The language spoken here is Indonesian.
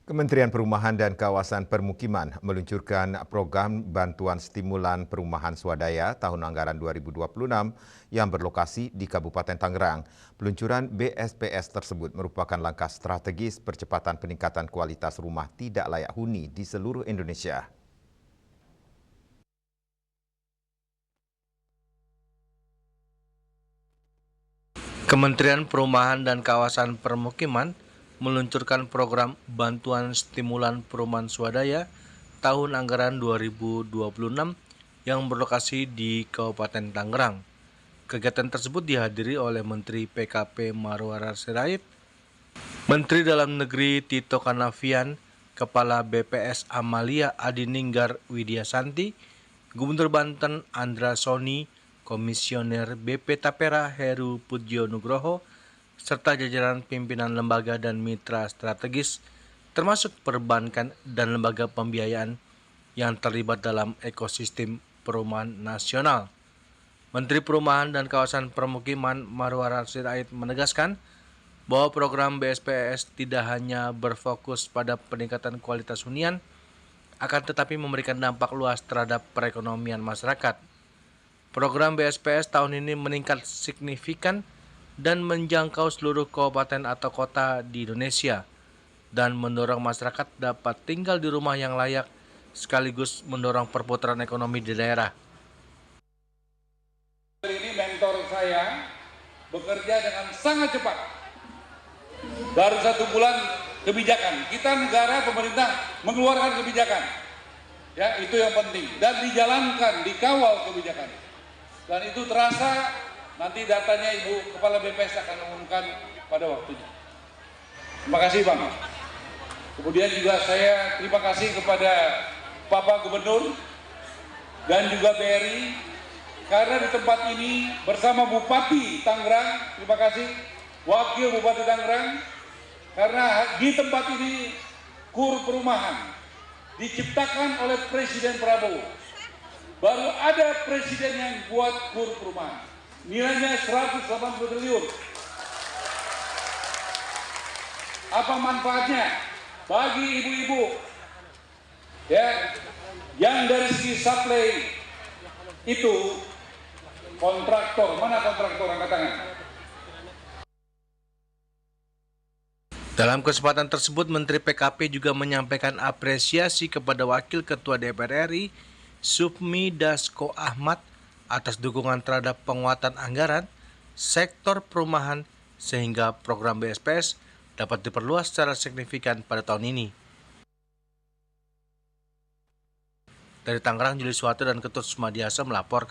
Kementerian Perumahan dan Kawasan Permukiman meluncurkan program bantuan stimulan perumahan swadaya tahun anggaran 2026 yang berlokasi di Kabupaten Tangerang. Peluncuran BSPS tersebut merupakan langkah strategis percepatan peningkatan kualitas rumah tidak layak huni di seluruh Indonesia. Kementerian Perumahan dan Kawasan Permukiman meluncurkan program bantuan stimulan perumahan swadaya tahun anggaran 2026 yang berlokasi di Kabupaten Tangerang. Kegiatan tersebut dihadiri oleh Menteri PKP Marwarar Sirait, Menteri Dalam Negeri Tito Karnavian, Kepala BPS Amalia Adininggar Widiasanti, Gubernur Banten Andra Soni, Komisioner BP Tapera Heru Pudjo Nugroho, serta jajaran pimpinan lembaga dan mitra strategis, termasuk perbankan dan lembaga pembiayaan yang terlibat dalam ekosistem perumahan nasional. Menteri Perumahan dan Kawasan Permukiman Marwarar Sirait menegaskan bahwa program BSPS tidak hanya berfokus pada peningkatan kualitas hunian, akan tetapi memberikan dampak luas terhadap perekonomian masyarakat. Program BSPS tahun ini meningkat signifikan dan menjangkau seluruh kabupaten atau kota di Indonesia dan mendorong masyarakat dapat tinggal di rumah yang layak sekaligus mendorong perputaran ekonomi di daerah. Ini mentor saya bekerja dengan sangat cepat. Baru 1 bulan kebijakan. Kita negara pemerintah mengeluarkan kebijakan. Ya, itu yang penting dan dijalankan, dikawal kebijakan. Dan itu terasa nanti datanya Ibu Kepala BPS akan mengumumkan pada waktunya. Terima kasih Bang. Kemudian juga saya terima kasih kepada Bapak Gubernur dan juga BRI karena di tempat ini bersama Bupati Tangerang, terima kasih, Wakil Bupati Tangerang, karena di tempat ini KUR perumahan diciptakan oleh Presiden Prabowo. Baru ada presiden yang buat KUR perumahan. Nilainya 180 triliun. Apa manfaatnya bagi ibu-ibu? Ya, yang dari segi supply itu kontraktor, mana kontraktor angkat tangan? Dalam kesempatan tersebut, Menteri PKP juga menyampaikan apresiasi kepada Wakil Ketua DPR RI, Supmi Dasko Ahmad, atas dukungan terhadap penguatan anggaran sektor perumahan sehingga program BSPS dapat diperluas secara signifikan pada tahun ini. Dari Tangerang, Juli Suwati dan Ketut Sumadiasa melaporkan.